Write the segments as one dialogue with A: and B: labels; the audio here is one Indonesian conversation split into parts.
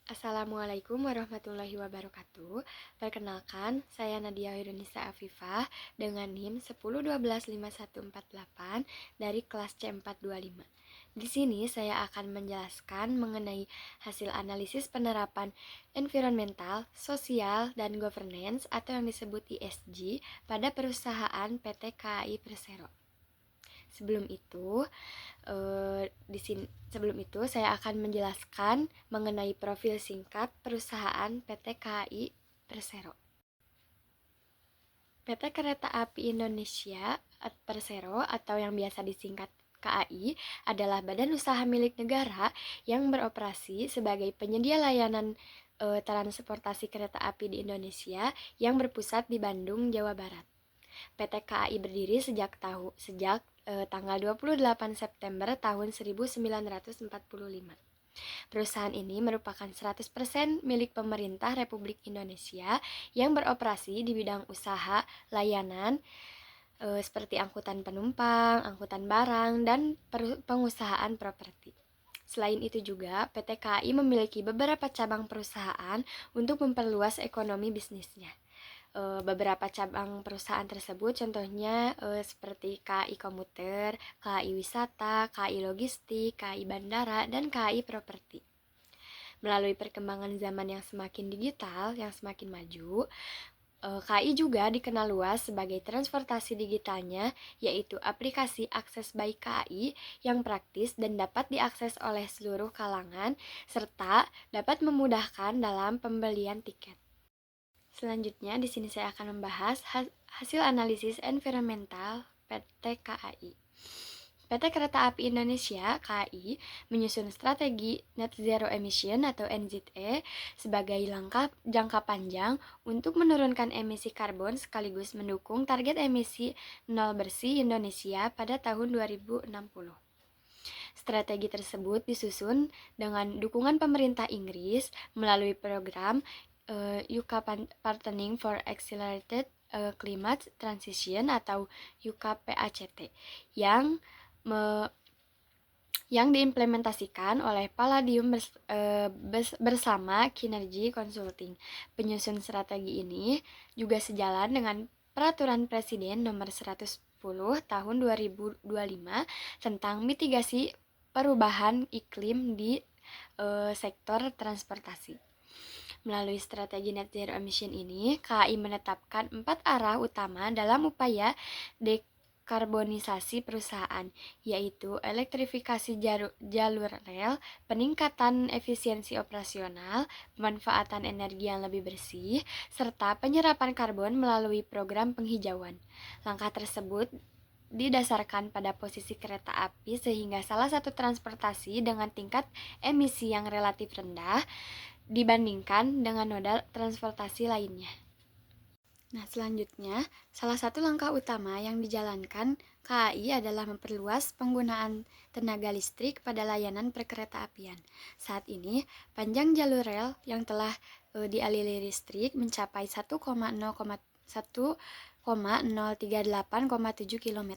A: Assalamualaikum warahmatullahi wabarakatuh. Perkenalkan, saya Nadia Hirunisa Afifah dengan NIM 10125148 dari kelas C425. Di sini saya akan menjelaskan mengenai hasil analisis penerapan environmental, sosial, dan governance atau yang disebut ESG pada perusahaan PT KAI Persero. Sebelum itu, sebelum itu saya akan menjelaskan mengenai profil singkat perusahaan PT KAI Persero. PT Kereta Api Indonesia Persero atau yang biasa disingkat KAI adalah badan usaha milik negara yang beroperasi sebagai penyedia layanan transportasi kereta api di Indonesia yang berpusat di Bandung, Jawa Barat. PT KAI berdiri sejak tanggal 28 September tahun 1945. Perusahaan ini merupakan 100% milik pemerintah Republik Indonesia yang beroperasi di bidang usaha layanan seperti angkutan penumpang, angkutan barang, dan pengusahaan properti. Selain itu juga, PT KAI memiliki beberapa cabang perusahaan untuk memperluas ekonomi bisnisnya. Beberapa cabang perusahaan tersebut contohnya seperti KAI Komuter, KAI Wisata, KAI Logistik, KAI Bandara, dan KAI Properti. Melalui perkembangan zaman yang semakin digital, yang semakin maju, KAI juga dikenal luas sebagai transportasi digitalnya, yaitu aplikasi Akses by KAI yang praktis dan dapat diakses oleh seluruh kalangan, serta dapat memudahkan dalam pembelian tiket. Selanjutnya, di sini saya akan membahas hasil analisis environmental PT KAI. PT Kereta Api Indonesia (KAI) menyusun strategi Net Zero Emission atau NZE sebagai langkah jangka panjang untuk menurunkan emisi karbon sekaligus mendukung target emisi nol bersih Indonesia pada tahun 2060. Strategi tersebut disusun dengan dukungan pemerintah Inggris melalui program UK Partnering for Accelerated Climate Transition atau UKPACT yang diimplementasikan oleh Palladium bersama Kinergy Consulting. Penyusun strategi ini juga sejalan dengan Peraturan Presiden Nomor 110 Tahun 2025 tentang mitigasi perubahan iklim di sektor transportasi. Melalui strategi Net Zero Emission ini, KAI menetapkan 4 arah utama dalam upaya dekarbonisasi perusahaan, yaitu elektrifikasi jalur rel, peningkatan efisiensi operasional, pemanfaatan energi yang lebih bersih, serta penyerapan karbon melalui program penghijauan. Langkah tersebut didasarkan pada posisi kereta api sehingga salah satu transportasi dengan tingkat emisi yang relatif rendah dibandingkan dengan moda transportasi lainnya. Nah, selanjutnya, salah satu langkah utama yang dijalankan KAI adalah memperluas penggunaan tenaga listrik pada layanan perkereta-apian. Saat ini, panjang jalur rel yang telah dialiri listrik mencapai 1,038,7 km.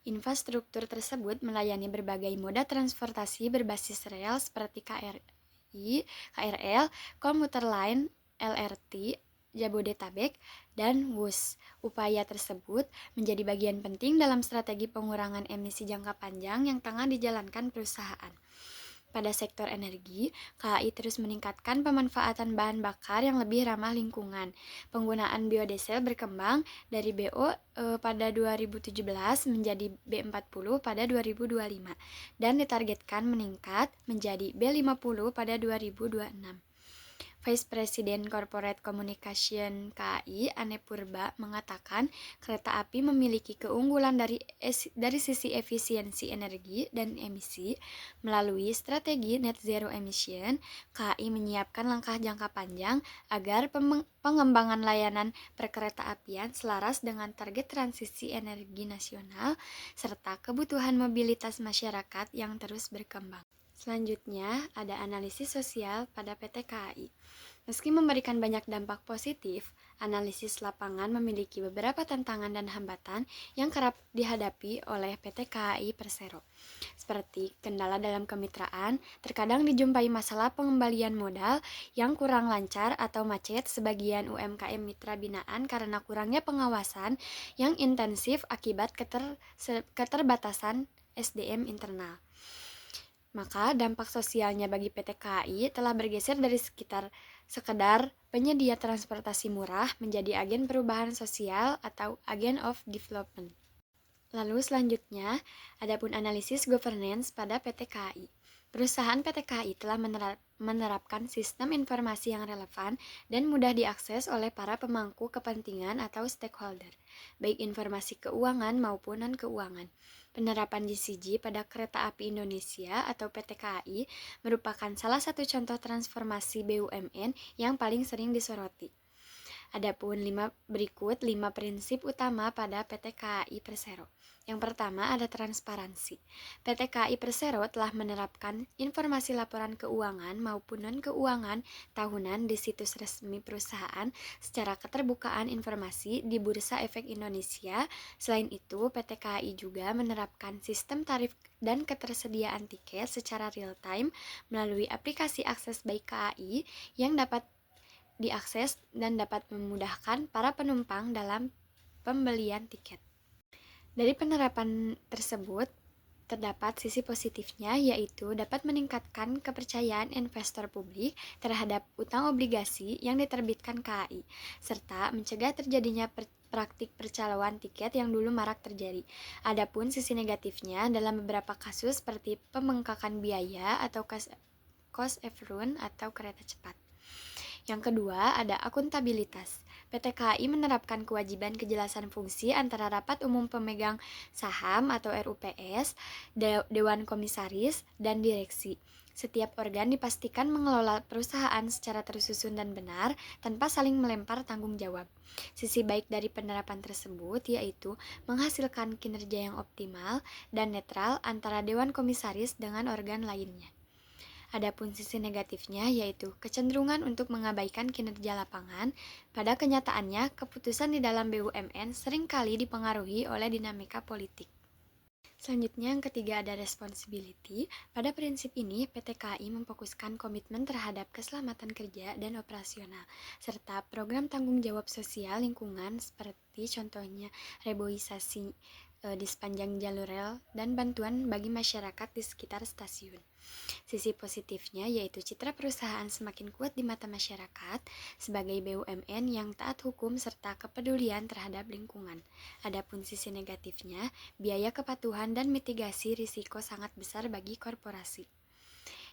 A: Infrastruktur tersebut melayani berbagai moda transportasi berbasis rel seperti KRL, komuter lain, LRT, Jabodetabek, dan WUS. Upaya tersebut menjadi bagian penting dalam strategi pengurangan emisi jangka panjang yang tengah dijalankan perusahaan. Pada sektor energi, KAI terus meningkatkan pemanfaatan bahan bakar yang lebih ramah lingkungan. Penggunaan biodiesel berkembang dari BO pada 2017 menjadi B40 pada 2025 dan ditargetkan meningkat menjadi B50 pada 2026. Vice President Corporate Communication KAI, Ane Purba, mengatakan kereta api memiliki keunggulan dari sisi efisiensi energi dan emisi. Melalui strategi Net Zero Emission, KAI menyiapkan langkah jangka panjang agar pengembangan layanan perkereta-apian selaras dengan target transisi energi nasional serta kebutuhan mobilitas masyarakat yang terus berkembang. Selanjutnya, ada analisis sosial pada PT KAI. Meski memberikan banyak dampak positif, analisis lapangan memiliki beberapa tantangan dan hambatan yang kerap dihadapi oleh PT KAI Persero. Seperti kendala dalam kemitraan, terkadang dijumpai masalah pengembalian modal yang kurang lancar atau macet sebagian UMKM mitra binaan karena kurangnya pengawasan yang intensif akibat keterbatasan SDM internal. Maka dampak sosialnya bagi PT KAI telah bergeser dari sekedar penyedia transportasi murah menjadi agen perubahan sosial atau agen of development. Lalu selanjutnya, adapun analisis governance pada PT KAI. Perusahaan PT KAI telah menerapkan sistem informasi yang relevan dan mudah diakses oleh para pemangku kepentingan atau stakeholder, baik informasi keuangan maupun non-keuangan. Penerapan GCG pada Kereta Api Indonesia atau PT KAI merupakan salah satu contoh transformasi BUMN yang paling sering disoroti. Adapun berikut 5 prinsip utama pada PT KAI Persero. Yang pertama ada transparansi. PT KAI Persero telah menerapkan informasi laporan keuangan maupun non-keuangan tahunan di situs resmi perusahaan secara keterbukaan informasi di Bursa Efek Indonesia. Selain itu, PT KAI juga menerapkan sistem tarif dan ketersediaan tiket secara real-time melalui aplikasi Akses Baik KAI yang dapat diakses dan dapat memudahkan para penumpang dalam pembelian tiket. Dari penerapan tersebut, terdapat sisi positifnya, yaitu dapat meningkatkan kepercayaan investor publik terhadap utang obligasi yang diterbitkan KAI, serta mencegah terjadinya praktik percaloan tiket yang dulu marak terjadi. Adapun sisi negatifnya dalam beberapa kasus seperti pembengkakan biaya atau cost overrun atau kereta cepat. Yang kedua, ada akuntabilitas. PT KAI menerapkan kewajiban kejelasan fungsi antara rapat umum pemegang saham atau RUPS, Dewan Komisaris, dan direksi. Setiap organ dipastikan mengelola perusahaan secara tersusun dan benar tanpa saling melempar tanggung jawab. Sisi baik dari penerapan tersebut yaitu menghasilkan kinerja yang optimal dan netral antara Dewan Komisaris dengan organ lainnya. Adapun sisi negatifnya yaitu kecenderungan untuk mengabaikan kinerja lapangan. Pada kenyataannya, keputusan di dalam BUMN seringkali dipengaruhi oleh dinamika politik. Selanjutnya yang ketiga ada responsibility. Pada prinsip ini, PT KAI memfokuskan komitmen terhadap keselamatan kerja dan operasional, serta program tanggung jawab sosial lingkungan seperti contohnya reboisasi di sepanjang jalur rel dan bantuan bagi masyarakat di sekitar stasiun. Sisi positifnya yaitu citra perusahaan semakin kuat di mata masyarakat sebagai BUMN yang taat hukum serta kepedulian terhadap lingkungan. Adapun sisi negatifnya, biaya kepatuhan dan mitigasi risiko sangat besar bagi korporasi.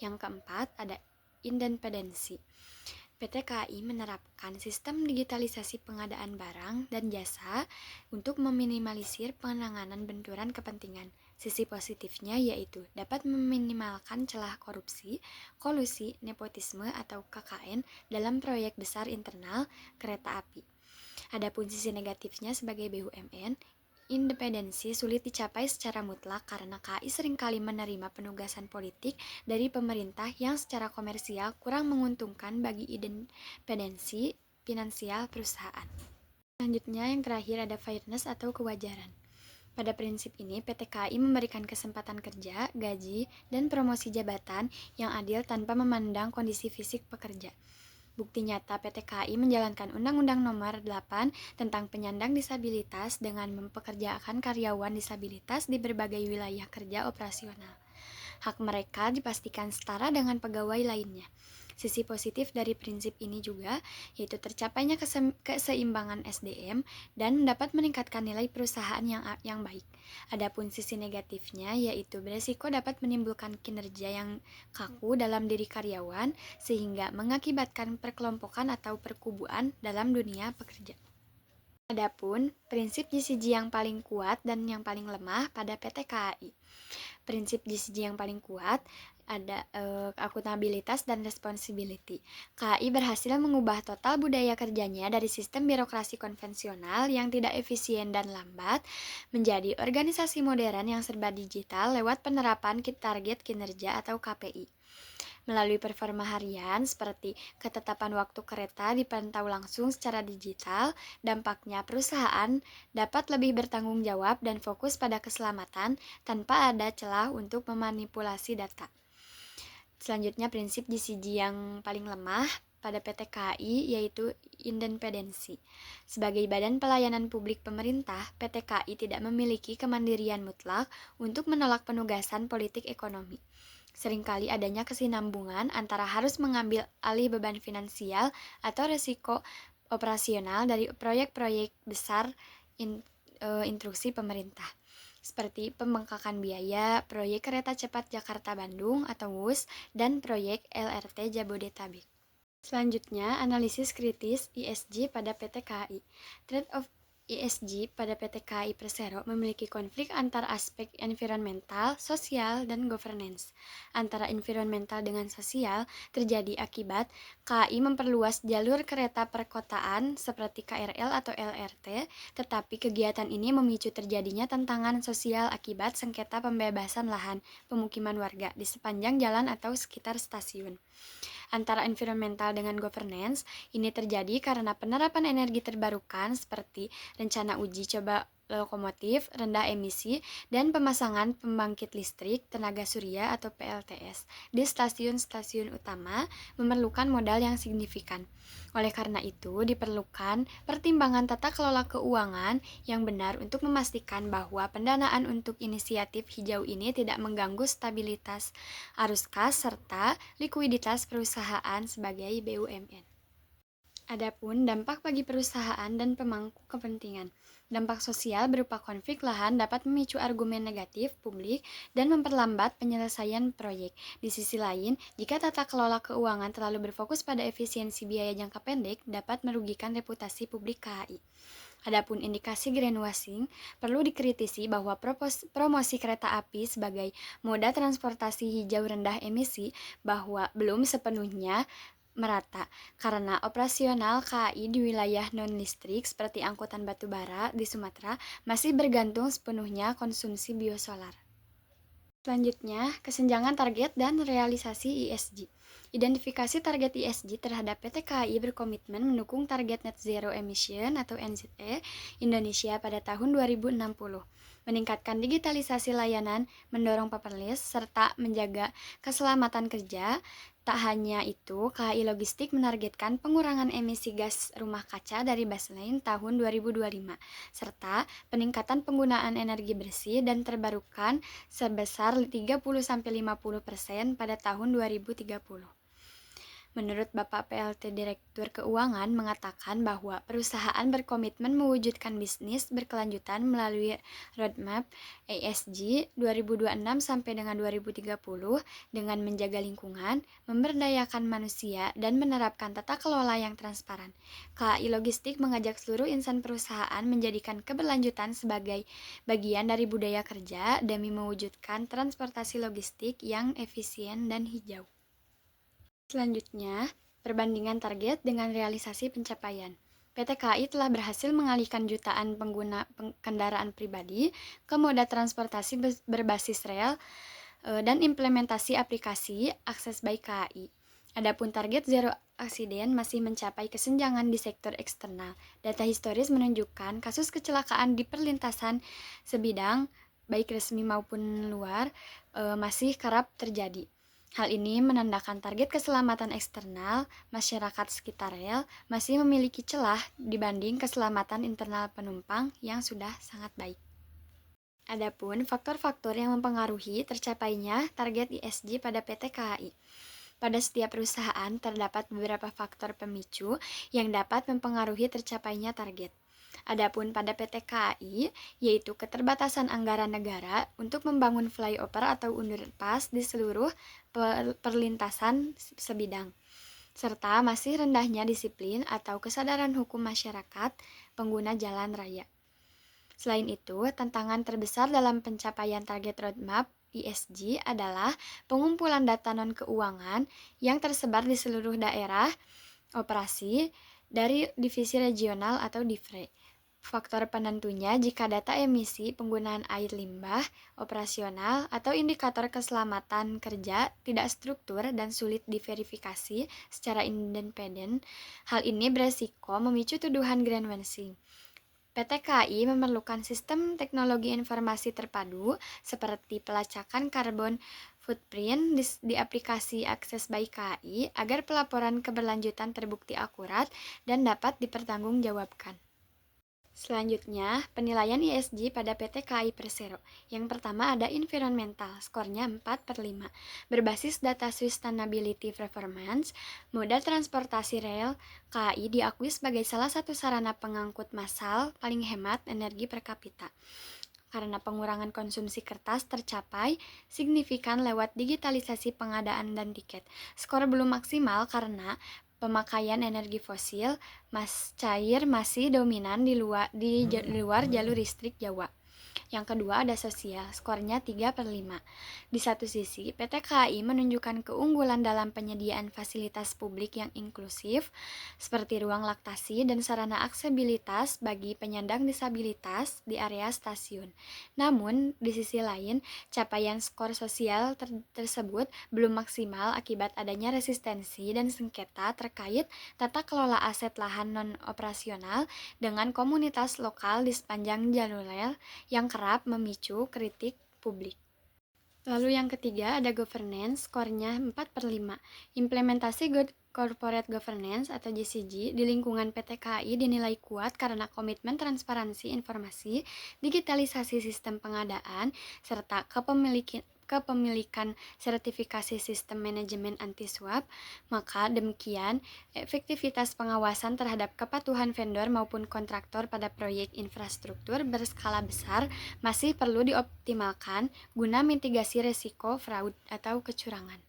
A: Yang keempat, ada independensi. PT KAI menerapkan sistem digitalisasi pengadaan barang dan jasa untuk meminimalisir penanganan benturan kepentingan. Sisi positifnya yaitu dapat meminimalkan celah korupsi, kolusi, nepotisme atau KKN dalam proyek besar internal kereta api. Adapun sisi negatifnya sebagai BUMN, independensi sulit dicapai secara mutlak karena KAI seringkali menerima penugasan politik dari pemerintah yang secara komersial kurang menguntungkan bagi independensi finansial perusahaan. Selanjutnya yang terakhir ada fairness atau kewajaran. Pada prinsip ini, PT KAI memberikan kesempatan kerja, gaji, dan promosi jabatan yang adil tanpa memandang kondisi fisik pekerja. Bukti nyata PT KAI menjalankan Undang-Undang Nomor 8 tentang penyandang disabilitas dengan mempekerjakan karyawan disabilitas di berbagai wilayah kerja operasional. Hak mereka dipastikan setara dengan pegawai lainnya. Sisi positif dari prinsip ini juga yaitu tercapainya keseimbangan SDM dan dapat meningkatkan nilai perusahaan yang baik. Adapun sisi negatifnya yaitu beresiko dapat menimbulkan kinerja yang kaku dalam diri karyawan sehingga mengakibatkan perkelompokan atau perkubuan dalam dunia pekerja. Adapun prinsip GCG yang paling kuat dan yang paling lemah pada PT KAI. Prinsip GCG yang paling kuat ada akuntabilitas dan responsibility. KAI berhasil mengubah total budaya kerjanya dari sistem birokrasi konvensional yang tidak efisien dan lambat menjadi organisasi modern yang serba digital lewat penerapan target kinerja atau KPI. Melalui performa harian seperti ketetapan waktu kereta dipantau langsung secara digital, dampaknya perusahaan dapat lebih bertanggung jawab dan fokus pada keselamatan tanpa ada celah untuk memanipulasi data. Selanjutnya prinsip GCG yang paling lemah pada PT KAI yaitu independensi. Sebagai badan pelayanan publik pemerintah, PT KAI tidak memiliki kemandirian mutlak untuk menolak penugasan politik ekonomi. Seringkali adanya kesinambungan antara harus mengambil alih beban finansial atau resiko operasional dari proyek-proyek besar instruksi pemerintah, seperti pembengkakan biaya, proyek kereta cepat Jakarta-Bandung atau WUS, dan proyek LRT Jabodetabek. Selanjutnya, analisis kritis ESG pada PT KAI. Trade-off ESG pada PT KAI Persero memiliki konflik antara aspek environmental, sosial, dan governance. Antara environmental dengan sosial terjadi akibat KAI memperluas jalur kereta perkotaan seperti KRL atau LRT, tetapi kegiatan ini memicu terjadinya tantangan sosial akibat sengketa pembebasan lahan pemukiman warga di sepanjang jalan atau sekitar stasiun. Antara environmental dengan governance, ini terjadi karena penerapan energi terbarukan seperti rencana uji coba lokomotif rendah emisi dan pemasangan pembangkit listrik tenaga surya atau PLTS di stasiun-stasiun utama memerlukan modal yang signifikan. Oleh karena itu, diperlukan pertimbangan tata kelola keuangan yang benar untuk memastikan bahwa pendanaan untuk inisiatif hijau ini tidak mengganggu stabilitas arus kas serta likuiditas perusahaan sebagai BUMN. Adapun dampak bagi perusahaan dan pemangku kepentingan. Dampak sosial berupa konflik lahan dapat memicu argumen negatif publik dan memperlambat penyelesaian proyek. Di sisi lain, jika tata kelola keuangan terlalu berfokus pada efisiensi biaya jangka pendek, dapat merugikan reputasi publik KAI. Adapun indikasi greenwashing, perlu dikritisi bahwa promosi kereta api sebagai moda transportasi hijau rendah emisi bahwa belum sepenuhnya merata karena operasional KAI di wilayah non-listrik seperti angkutan batubara di Sumatera masih bergantung sepenuhnya konsumsi biosolar. Selanjutnya, kesenjangan target dan realisasi ESG. Identifikasi target ESG terhadap PT KAI berkomitmen mendukung target Net Zero Emission atau NZE Indonesia pada tahun 2060, meningkatkan digitalisasi layanan, mendorong paperless, serta menjaga keselamatan kerja. Tak hanya itu, KAI Logistik menargetkan pengurangan emisi gas rumah kaca dari baseline tahun 2025, serta peningkatan penggunaan energi bersih dan terbarukan sebesar 30-50% pada tahun 2030. Menurut Bapak PLT Direktur Keuangan mengatakan bahwa perusahaan berkomitmen mewujudkan bisnis berkelanjutan melalui roadmap ESG 2026 sampai dengan 2030 dengan menjaga lingkungan, memberdayakan manusia, dan menerapkan tata kelola yang transparan. KAI Logistik mengajak seluruh insan perusahaan menjadikan keberlanjutan sebagai bagian dari budaya kerja demi mewujudkan transportasi logistik yang efisien dan hijau. Selanjutnya, perbandingan target dengan realisasi pencapaian. PT KAI telah berhasil mengalihkan jutaan pengguna kendaraan pribadi ke moda transportasi berbasis rel dan implementasi aplikasi Akses by KAI. Adapun target zero aksiden masih mencapai kesenjangan di sektor eksternal. Data historis menunjukkan kasus kecelakaan di perlintasan sebidang, baik resmi maupun luar, masih kerap terjadi. Hal ini menandakan target keselamatan eksternal masyarakat sekitar rel masih memiliki celah dibanding keselamatan internal penumpang yang sudah sangat baik. Adapun faktor-faktor yang mempengaruhi tercapainya target ESG pada PT KAI. Pada setiap perusahaan terdapat beberapa faktor pemicu yang dapat mempengaruhi tercapainya target. Adapun pada PT KAI, yaitu keterbatasan anggaran negara untuk membangun flyover atau underpass di seluruh perlintasan sebidang. serta masih rendahnya disiplin atau kesadaran hukum masyarakat pengguna jalan raya. Selain itu, tantangan terbesar dalam pencapaian target roadmap ESG adalah pengumpulan data non-keuangan yang tersebar di seluruh daerah operasi dari divisi regional atau DIFRE. Faktor penentunya jika data emisi, penggunaan air limbah, operasional, atau indikator keselamatan kerja tidak struktur dan sulit diverifikasi secara independen, hal ini beresiko memicu tuduhan greenwashing. PT KAI memerlukan sistem teknologi informasi terpadu seperti pelacakan karbon footprint di aplikasi Akses by KAI agar pelaporan keberlanjutan terbukti akurat dan dapat dipertanggungjawabkan. Selanjutnya, penilaian ESG pada PT KAI Persero. Yang pertama ada environmental, skornya 4/5. Berbasis data sustainability performance, moda transportasi rel KAI diakui sebagai salah satu sarana pengangkut massal paling hemat energi per kapita. Karena pengurangan konsumsi kertas tercapai signifikan lewat digitalisasi pengadaan dan tiket. Skor belum maksimal karena pemakaian energi fosil cair masih dominan di luar jalur listrik Jawa. Yang kedua ada sosial, skornya 3/5. Di satu sisi, PT KAI menunjukkan keunggulan dalam penyediaan fasilitas publik yang inklusif, seperti ruang laktasi dan sarana aksesibilitas bagi penyandang disabilitas di area stasiun. Namun, di sisi lain, capaian skor sosial tersebut belum maksimal akibat adanya resistensi dan sengketa terkait tata kelola aset lahan non-operasional dengan komunitas lokal di sepanjang jalur rel yang kerap memicu kritik publik. Lalu yang ketiga ada governance, skornya 4/5. Implementasi corporate governance atau GCG di lingkungan PT KAI dinilai kuat karena komitmen transparansi informasi, digitalisasi sistem pengadaan, serta kepemilikan sertifikasi sistem manajemen anti-suap, maka demikian efektivitas pengawasan terhadap kepatuhan vendor maupun kontraktor pada proyek infrastruktur berskala besar masih perlu dioptimalkan guna mitigasi risiko fraud atau kecurangan.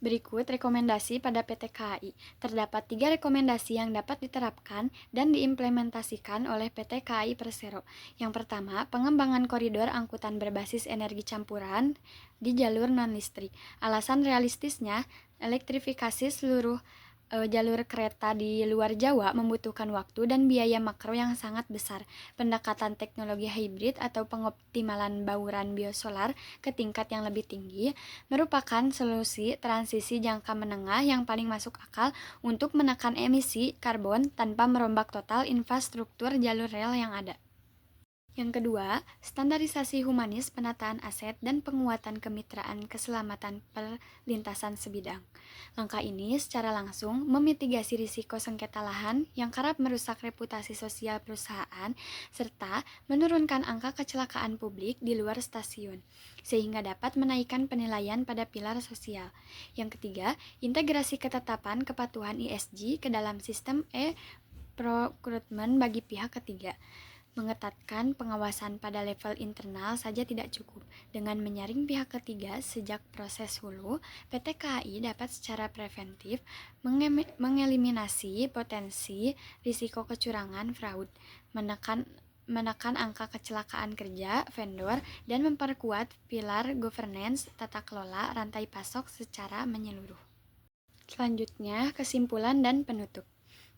A: Berikut rekomendasi pada PT KAI. Terdapat 3 rekomendasi yang dapat diterapkan dan diimplementasikan oleh PT KAI Persero. Yang pertama, pengembangan koridor angkutan berbasis energi campuran di jalur non-listrik. Alasan realistisnya, elektrifikasi seluruh jalur kereta di luar Jawa membutuhkan waktu dan biaya makro yang sangat besar. Pendekatan teknologi hibrid atau pengoptimalan bauran biosolar ke tingkat yang lebih tinggi merupakan solusi transisi jangka menengah yang paling masuk akal untuk menekan emisi karbon tanpa merombak total infrastruktur jalur rel yang ada. Yang kedua, standarisasi humanis penataan aset dan penguatan kemitraan keselamatan perlintasan sebidang. Langkah ini secara langsung memitigasi risiko sengketa lahan yang kerap merusak reputasi sosial perusahaan serta menurunkan angka kecelakaan publik di luar stasiun, sehingga dapat menaikkan penilaian pada pilar sosial. Yang ketiga, integrasi ketetapan kepatuhan ESG ke dalam sistem e-procurement bagi pihak ketiga. Mengetatkan pengawasan pada level internal saja tidak cukup. Dengan menyaring pihak ketiga sejak proses hulu, PT KAI dapat secara preventif mengeliminasi potensi risiko kecurangan fraud, menekan angka kecelakaan kerja vendor, dan memperkuat pilar governance tata kelola rantai pasok secara menyeluruh. Selanjutnya, kesimpulan dan penutup.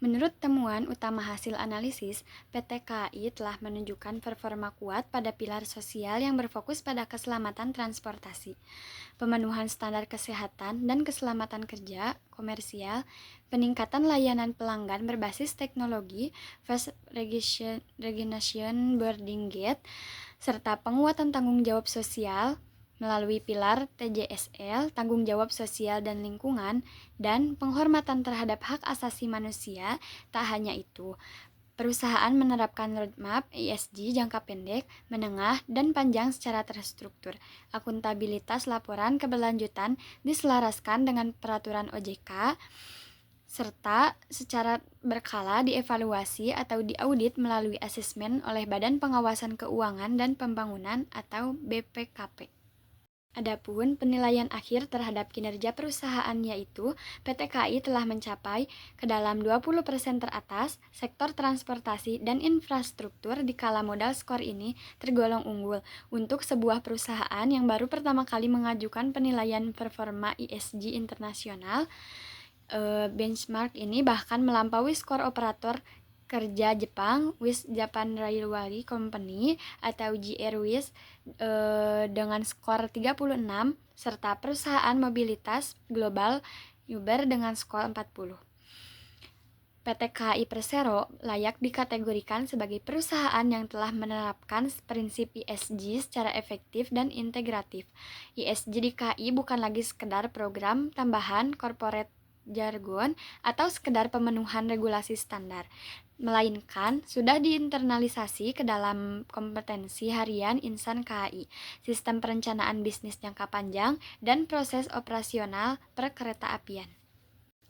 A: Menurut temuan utama hasil analisis, PT KAI telah menunjukkan performa kuat pada pilar sosial yang berfokus pada keselamatan transportasi, pemenuhan standar kesehatan dan keselamatan kerja komersial, peningkatan layanan pelanggan berbasis teknologi, fast recognition boarding gate, serta penguatan tanggung jawab sosial melalui pilar TJSL, tanggung jawab sosial dan lingkungan, dan penghormatan terhadap hak asasi manusia. Tak hanya itu, perusahaan menerapkan roadmap ESG jangka pendek, menengah, dan panjang secara terstruktur. Akuntabilitas laporan keberlanjutan diselaraskan dengan peraturan OJK, serta secara berkala dievaluasi atau diaudit melalui asesmen oleh Badan Pengawasan Keuangan dan Pembangunan atau BPKP. Adapun penilaian akhir terhadap kinerja perusahaan yaitu PT KAI telah mencapai ke dalam 20% teratas, sektor transportasi dan infrastruktur di kala modal skor ini tergolong unggul untuk sebuah perusahaan yang baru pertama kali mengajukan penilaian performa ESG internasional. Benchmark ini bahkan melampaui skor operator kerja Jepang, West Japan Railway Company atau JR dengan skor 36 serta perusahaan mobilitas global Uber dengan skor 40. PT KAI Persero layak dikategorikan sebagai perusahaan yang telah menerapkan prinsip ESG secara efektif dan integratif. ESG di KAI bukan lagi sekedar program tambahan corporate jargon atau sekedar pemenuhan regulasi standar, melainkan sudah diinternalisasi ke dalam kompetensi harian insan KAI, sistem perencanaan bisnis jangka panjang, dan proses operasional perkereta apian.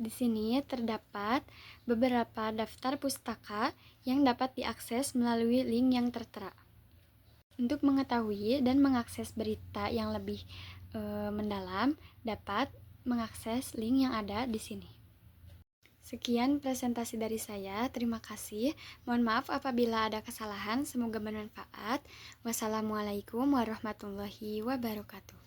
A: Di sini terdapat beberapa daftar pustaka yang dapat diakses melalui link yang tertera. Untuk mengetahui dan mengakses berita yang lebih mendalam, dapat mengakses link yang ada di sini. Sekian presentasi dari saya. Terima kasih. Mohon maaf apabila ada kesalahan. Semoga bermanfaat. Wassalamualaikum warahmatullahi wabarakatuh.